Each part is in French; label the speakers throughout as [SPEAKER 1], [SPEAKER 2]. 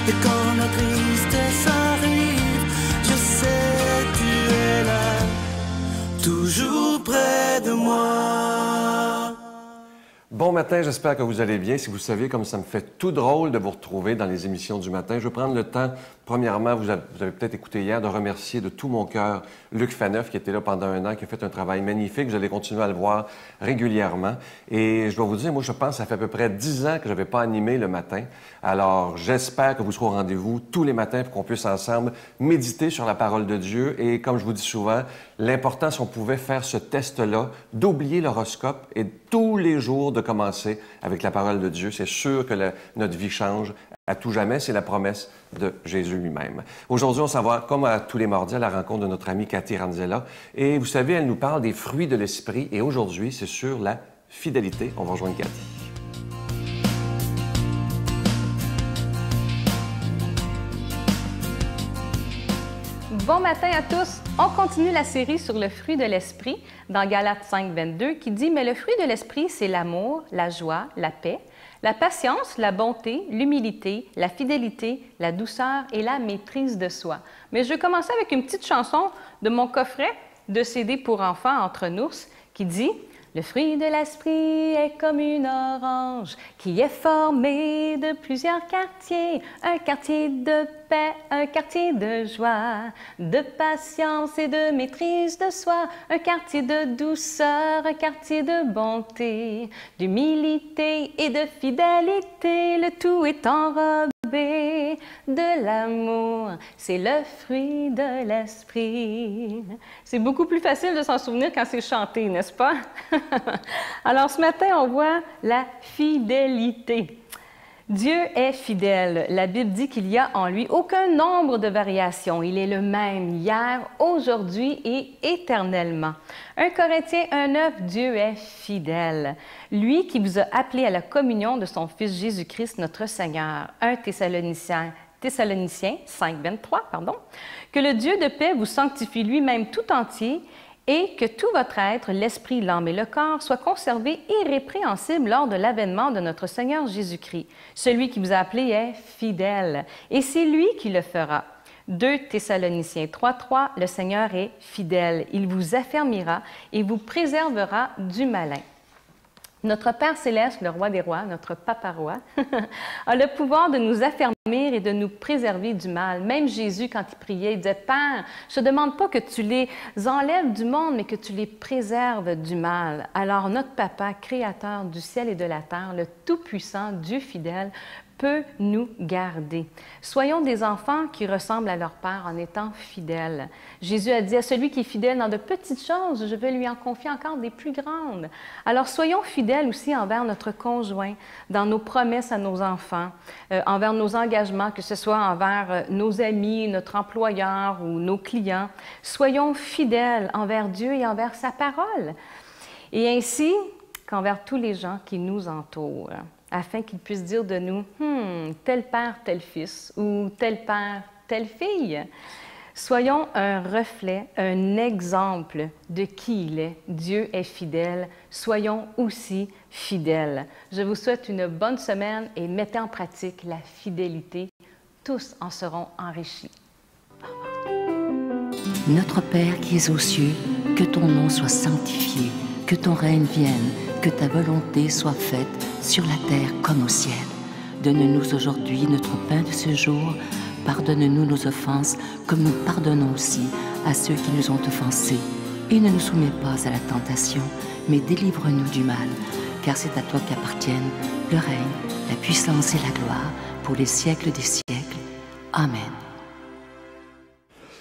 [SPEAKER 1] Et quand la tristesse arrive, je sais tu es là, toujours près de moi.
[SPEAKER 2] Bon matin, j'espère que vous allez bien. Si vous saviez comme ça me fait tout drôle de vous retrouver dans les émissions du matin, je vais prendre le temps, premièrement, vous avez peut-être écouté hier, de remercier de tout mon cœur Luc Faneuf qui était là pendant un an, qui a fait un travail magnifique. Vous allez continuer à le voir régulièrement. Et je dois vous dire, moi, je pense que ça fait à peu près 10 ans que je n'avais pas animé le matin. Alors, j'espère que vous serez au rendez-vous tous les matins pour qu'on puisse ensemble méditer sur la parole de Dieu. Et comme je vous dis souvent, l'important, si on pouvait faire ce test-là, d'oublier l'horoscope et tous les jours de commencer avec la parole de Dieu, c'est sûr que notre vie change à tout jamais. C'est la promesse de Jésus lui-même. Aujourd'hui, on s'en va, comme à tous les mardis, à la rencontre de notre amie Cathy Ranzella. Et vous savez, elle nous parle des fruits de l'esprit. Et aujourd'hui, c'est sur la fidélité. On va rejoindre Cathy.
[SPEAKER 3] Bon matin à tous! On continue la série sur le fruit de l'esprit dans Galates 5, 22 qui dit « Mais le fruit de l'esprit, c'est l'amour, la joie, la paix, la patience, la bonté, l'humilité, la fidélité, la douceur et la maîtrise de soi. » Mais je vais commencer avec une petite chanson de mon coffret de CD pour enfants entre nous qui dit « Le fruit de l'esprit est comme une orange qui est formée de plusieurs quartiers, un quartier de paix, un quartier de joie, de patience et de maîtrise de soi, un quartier de douceur, un quartier de bonté, d'humilité et de fidélité, le tout est enrobé de l'amour, c'est le fruit de l'esprit. » C'est beaucoup plus facile de s'en souvenir quand c'est chanté, n'est-ce pas? Alors ce matin, on voit la fidélité. Dieu est fidèle. La Bible dit qu'il n'y a en lui aucun nombre de variations. Il est le même hier, aujourd'hui et éternellement. 1 Corinthiens 1,9, Dieu est fidèle. Lui qui vous a appelé à la communion de son Fils Jésus-Christ, notre Seigneur. 1 Thessaloniciens 5, 23, pardon. Que le Dieu de paix vous sanctifie lui-même tout entier et que tout votre être, l'esprit, l'âme et le corps, soit conservé irrépréhensible lors de l'avènement de notre Seigneur Jésus-Christ. Celui qui vous a appelé est fidèle, et c'est lui qui le fera. 2 Thessaloniciens 3.3, le Seigneur est fidèle. Il vous affermira et vous préservera du malin. Notre Père céleste, le roi des rois, notre papa roi, a le pouvoir de nous affermir et de nous préserver du mal. Même Jésus, quand il priait, il disait « Père, je ne demande pas que tu les enlèves du monde, mais que tu les préserves du mal. » Alors notre papa, créateur du ciel et de la terre, le Tout-Puissant, Dieu fidèle, peut nous garder. Soyons des enfants qui ressemblent à leur Père en étant fidèles. Jésus a dit à celui qui est fidèle dans de petites choses, je vais lui en confier encore des plus grandes. Alors soyons fidèles aussi envers notre conjoint, dans nos promesses à nos enfants, envers nos engagements, que ce soit envers nos amis, notre employeur ou nos clients. Soyons fidèles envers Dieu et envers sa parole. Et ainsi qu'envers tous les gens qui nous entourent, afin qu'ils puissent dire de nous « tel père, tel fils » ou « tel père, telle fille ». Soyons un reflet, un exemple de qui il est. Dieu est fidèle. Soyons aussi fidèles. Je vous souhaite une bonne semaine et mettez en pratique la fidélité. Tous en seront enrichis.
[SPEAKER 4] Notre Père qui es aux cieux, que ton nom soit sanctifié, que ton règne vienne, que ta volonté soit faite sur la terre comme au ciel. Donne-nous aujourd'hui notre pain de ce jour. Pardonne-nous nos offenses, comme nous pardonnons aussi à ceux qui nous ont offensés. Et ne nous soumets pas à la tentation, mais délivre-nous du mal. Car c'est à toi qu'appartiennent le règne, la puissance et la gloire, pour les siècles des siècles. Amen.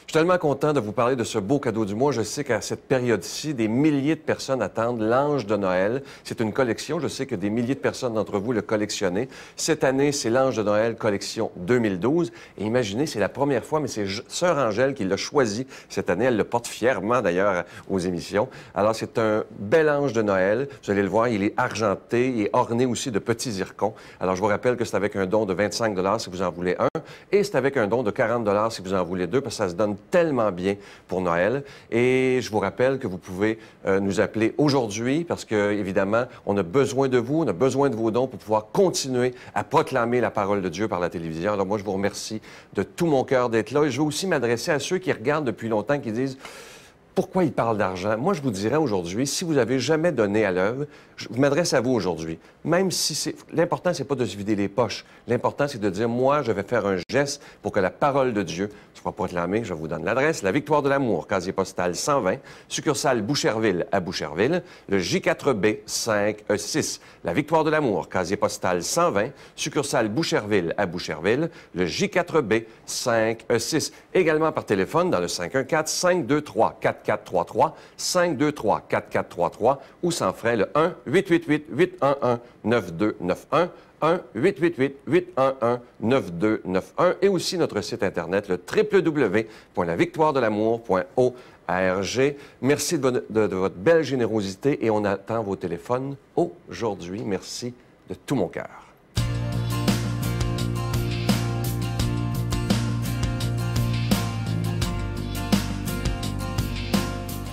[SPEAKER 2] Je suis tellement content de vous parler de ce beau cadeau du mois. Je sais qu'à cette période-ci, des milliers de personnes attendent l'Ange de Noël. C'est une collection. Je sais que des milliers de personnes d'entre vous le collectionnez. Cette année, c'est l'Ange de Noël collection 2012. Et imaginez, c'est la première fois, mais c'est Sœur Angèle qui l'a choisi cette année. Elle le porte fièrement, d'ailleurs, aux émissions. Alors, c'est un bel Ange de Noël. Vous allez le voir, il est argenté. Il est orné aussi de petits zircons. Alors, je vous rappelle que c'est avec un don de 25 $ si vous en voulez un. Et c'est avec un don de 40 $ si vous en voulez deux, parce que ça se donne tellement bien pour Noël. Et je vous rappelle que vous pouvez nous appeler aujourd'hui parce que, évidemment, on a besoin de vous, on a besoin de vos dons pour pouvoir continuer à proclamer la parole de Dieu par la télévision. Alors moi, je vous remercie de tout mon cœur d'être là. Et je veux aussi m'adresser à ceux qui regardent depuis longtemps, qui disent... Pourquoi il parle d'argent? Moi, je vous dirais aujourd'hui, si vous n'avez jamais donné à l'œuvre, je m'adresse à vous aujourd'hui. Même si c'est... L'important, c'est pas de se vider les poches. L'important, c'est de dire, moi, je vais faire un geste pour que la parole de Dieu soit proclamée. Je vous donne l'adresse. La Victoire de l'Amour, casier postal 120, succursale Boucherville à Boucherville, le J4B 5E6. La Victoire de l'Amour, casier postal 120, succursale Boucherville à Boucherville, le J4B 5E6. Également par téléphone dans le 514-523-4433, 523-4433 ou sans frais le 1-888-811-9291, 1-888-811-9291 et aussi notre site Internet, le www.lavictoiredelamour.org. Merci de votre belle générosité et on attend vos téléphones aujourd'hui. Merci de tout mon cœur.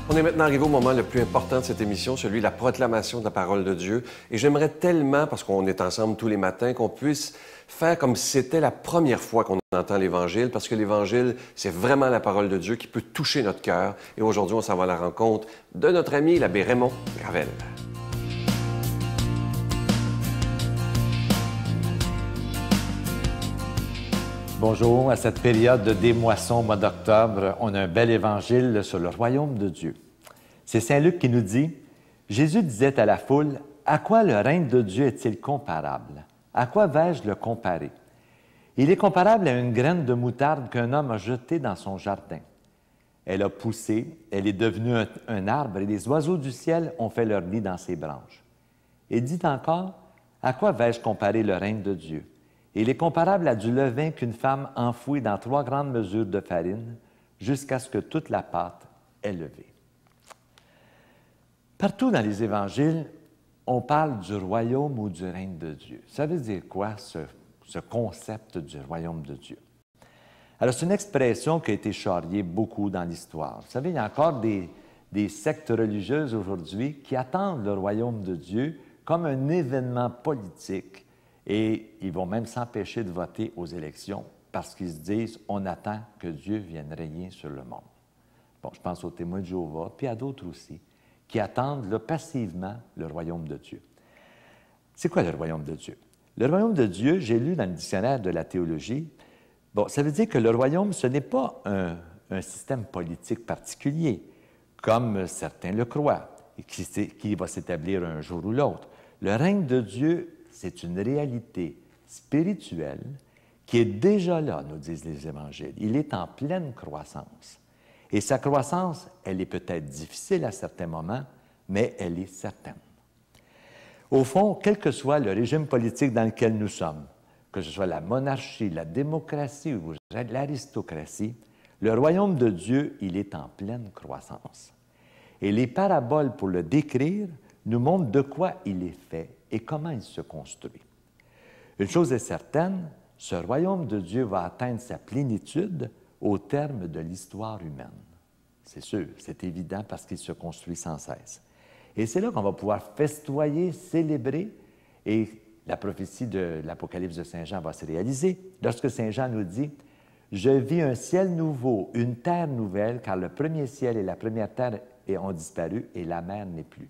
[SPEAKER 2] On est maintenant arrivé au moment le plus important de cette émission, celui de la proclamation de la parole de Dieu. Et j'aimerais tellement, parce qu'on est ensemble tous les matins, qu'on puisse faire comme si c'était la première fois qu'on entend l'Évangile, parce que l'Évangile, c'est vraiment la parole de Dieu qui peut toucher notre cœur. Et aujourd'hui, on s'en va à la rencontre de notre ami, l'abbé Raymond Gravel.
[SPEAKER 5] Bonjour, à cette période de démoisson au mois d'octobre, on a un bel évangile sur le royaume de Dieu. C'est Saint Luc qui nous dit, Jésus disait à la foule, « À quoi le règne de Dieu est-il comparable? À quoi vais-je le comparer? Il est comparable à une graine de moutarde qu'un homme a jetée dans son jardin. Elle a poussé, elle est devenue un arbre et les oiseaux du ciel ont fait leur nid dans ses branches. Et dit encore, « À quoi vais-je comparer le règne de Dieu? Il est comparable à du levain qu'une femme enfouit dans 3 grandes mesures de farine jusqu'à ce que toute la pâte est levée. » Partout dans les évangiles, on parle du royaume ou du règne de Dieu. Ça veut dire quoi, ce concept du royaume de Dieu? Alors, c'est une expression qui a été charriée beaucoup dans l'histoire. Vous savez, il y a encore des sectes religieuses aujourd'hui qui attendent le royaume de Dieu comme un événement politique et ils vont même s'empêcher de voter aux élections parce qu'ils se disent « on attend que Dieu vienne régner sur le monde ». Bon, je pense aux témoins de Jéhovah, puis à d'autres aussi, qui attendent là, passivement le royaume de Dieu. C'est quoi le royaume de Dieu? Le royaume de Dieu, j'ai lu dans le dictionnaire de la théologie, bon, ça veut dire que le royaume, ce n'est pas un système politique particulier, comme certains le croient, et qui va s'établir un jour ou l'autre. Le règne de Dieu, c'est une réalité spirituelle qui est déjà là, nous disent les évangiles. Il est en pleine croissance. Et sa croissance, elle est peut-être difficile à certains moments, mais elle est certaine. Au fond, quel que soit le régime politique dans lequel nous sommes, que ce soit la monarchie, la démocratie ou l'aristocratie, le royaume de Dieu, il est en pleine croissance. Et les paraboles pour le décrire nous montrent de quoi il est fait et comment il se construit. Une chose est certaine, ce royaume de Dieu va atteindre sa plénitude au terme de l'histoire humaine. C'est sûr, c'est évident parce qu'il se construit sans cesse. Et c'est là qu'on va pouvoir festoyer, célébrer, et la prophétie de l'Apocalypse de Saint Jean va se réaliser lorsque Saint Jean nous dit « Je vis un ciel nouveau, une terre nouvelle, car le premier ciel et la première terre ont disparu et la mer n'est plus. »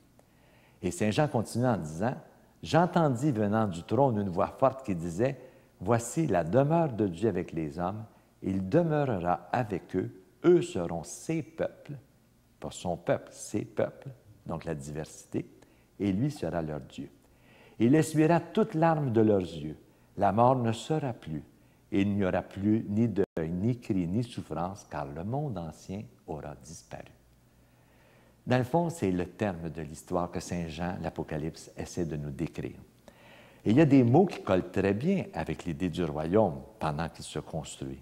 [SPEAKER 5] Et Saint Jean continue en disant « J'entendis venant du trône une voix forte qui disait « Voici la demeure de Dieu avec les hommes, il demeurera avec eux, eux seront ses peuples, pas son peuple, ses peuples, donc la diversité, et lui sera leur Dieu. Il essuiera toute larme de leurs yeux, la mort ne sera plus, et il n'y aura plus ni deuil, ni cri, ni souffrance, car le monde ancien aura disparu. » Dans le fond, c'est le terme de l'histoire que Saint Jean, l'Apocalypse, essaie de nous décrire. Et il y a des mots qui collent très bien avec l'idée du royaume pendant qu'il se construit.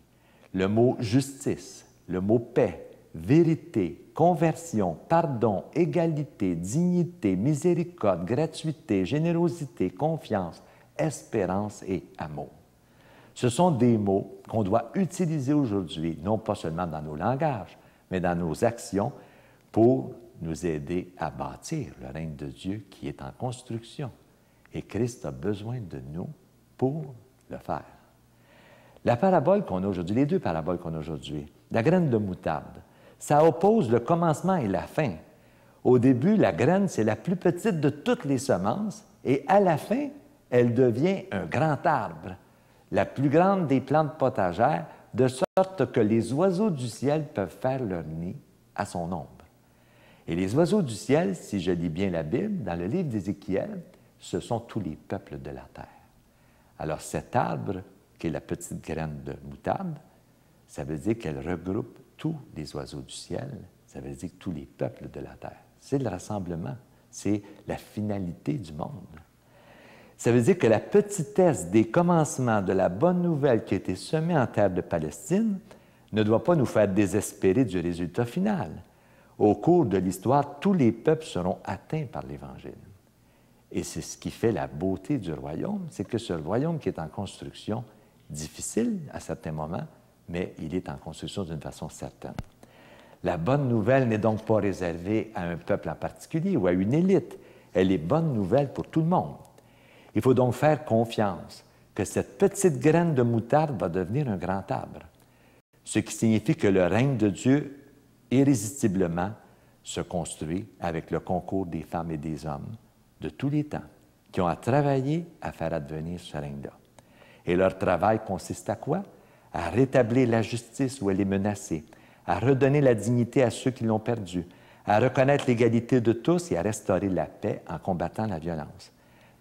[SPEAKER 5] Le mot « justice », le mot « paix », vérité, conversion, pardon, égalité, dignité, miséricorde, gratuité, générosité, confiance, espérance et amour. Ce sont des mots qu'on doit utiliser aujourd'hui, non pas seulement dans nos langages, mais dans nos actions pour nous aider à bâtir le règne de Dieu qui est en construction. Et Christ a besoin de nous pour le faire. La parabole qu'on a aujourd'hui, les deux paraboles qu'on a aujourd'hui, la graine de moutarde, ça oppose le commencement et la fin. Au début, la graine, c'est la plus petite de toutes les semences, et à la fin, elle devient un grand arbre, la plus grande des plantes potagères, de sorte que les oiseaux du ciel peuvent faire leur nid à son ombre. Et les oiseaux du ciel, si je lis bien la Bible, dans le livre d'Ézéchiel, ce sont tous les peuples de la terre. Alors cet arbre, qui est la petite graine de moutarde, ça veut dire qu'elle regroupe tous les oiseaux du ciel, ça veut dire tous les peuples de la terre. C'est le rassemblement, c'est la finalité du monde. Ça veut dire que la petitesse des commencements de la bonne nouvelle qui a été semée en terre de Palestine ne doit pas nous faire désespérer du résultat final. Au cours de l'histoire, tous les peuples seront atteints par l'Évangile. Et c'est ce qui fait la beauté du royaume, c'est que ce royaume qui est en construction, difficile à certains moments, mais il est en construction d'une façon certaine. La bonne nouvelle n'est donc pas réservée à un peuple en particulier ou à une élite. Elle est bonne nouvelle pour tout le monde. Il faut donc faire confiance que cette petite graine de moutarde va devenir un grand arbre, ce qui signifie que le règne de Dieu, irrésistiblement, se construit avec le concours des femmes et des hommes de tous les temps qui ont à travailler à faire advenir ce règne-là. Et leur travail consiste à quoi? À rétablir la justice où elle est menacée, à redonner la dignité à ceux qui l'ont perdue, à reconnaître l'égalité de tous et à restaurer la paix en combattant la violence.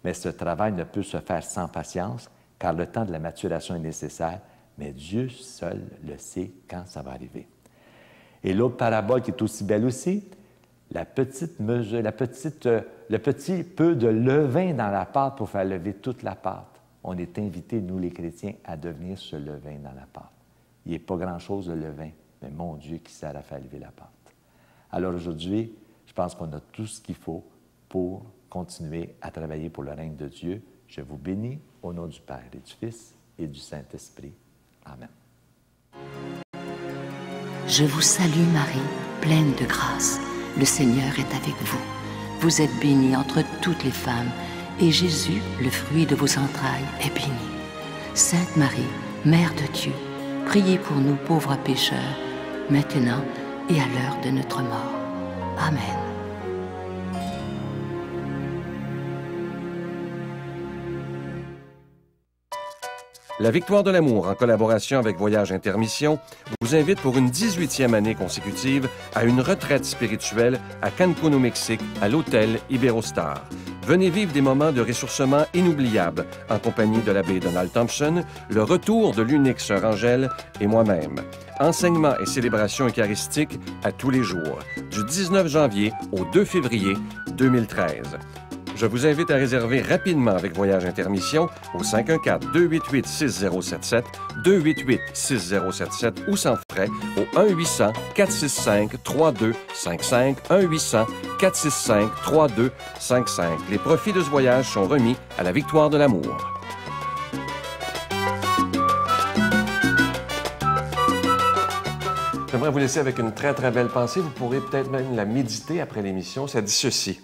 [SPEAKER 5] Mais ce travail ne peut se faire sans patience, car le temps de la maturation est nécessaire, mais Dieu seul le sait quand ça va arriver. Et l'autre parabole qui est aussi belle aussi, le petit peu de levain dans la pâte pour faire lever toute la pâte. On est invités, nous les chrétiens, à devenir ce levain dans la pâte. Il n'y a pas grand-chose de levain, mais mon Dieu qui sert à faire lever la pâte. Alors aujourd'hui, je pense qu'on a tout ce qu'il faut pour continuer à travailler pour le règne de Dieu. Je vous bénis au nom du Père et du Fils et du Saint-Esprit. Amen.
[SPEAKER 4] Je vous salue Marie, pleine de grâce. Le Seigneur est avec vous. Vous êtes bénie entre toutes les femmes, et Jésus, le fruit de vos entrailles, est béni. Sainte Marie, Mère de Dieu, priez pour nous pauvres pécheurs, maintenant et à l'heure de notre mort. Amen.
[SPEAKER 2] La Victoire de l'amour, en collaboration avec Voyage Intermission, vous invite pour une 18e année consécutive à une retraite spirituelle à Cancún au Mexique, à l'hôtel Iberostar. Venez vivre des moments de ressourcement inoubliables en compagnie de l'abbé Donald Thompson, le retour de l'unique sœur Angèle et moi-même. Enseignements et célébrations eucharistiques à tous les jours, du 19 janvier au 2 février 2013. Je vous invite à réserver rapidement avec Voyage Intermission au 514-288-6077, 288-6077 ou sans frais au 1-800-465-3255, 1-800-465-3255. Les profits de ce voyage sont remis à la Victoire de l'amour. J'aimerais vous laisser avec une très, très belle pensée. Vous pourrez peut-être même la méditer après l'émission. Ça dit ceci.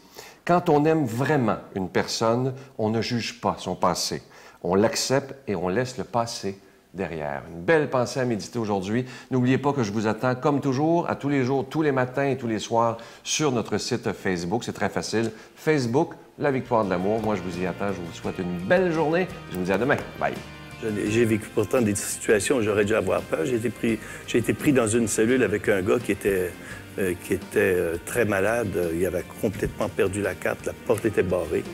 [SPEAKER 2] Quand on aime vraiment une personne, on ne juge pas son passé. On l'accepte et on laisse le passé derrière. Une belle pensée à méditer aujourd'hui. N'oubliez pas que je vous attends, comme toujours, à tous les jours, tous les matins et tous les soirs sur notre site Facebook. C'est très facile. Facebook, La Victoire de l'amour. Moi, je vous y attends. Je vous souhaite une belle journée. Je vous dis à demain. Bye.
[SPEAKER 6] J'ai vécu pourtant des situations où j'aurais dû avoir peur. J'ai été pris dans une cellule avec un gars qui était très malade. Il avait complètement perdu la carte. La porte était barrée.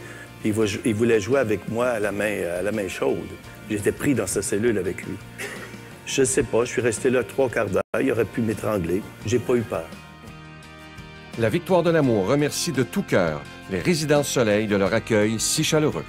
[SPEAKER 6] Il voulait jouer avec moi à la main chaude. J'étais pris dans sa cellule avec lui. Je sais pas, je suis resté là 3/4 d'heure. Il aurait pu m'étrangler. J'ai pas eu peur.
[SPEAKER 2] La Victoire de l'amour remercie de tout cœur les Résidences Soleil de leur accueil si chaleureux.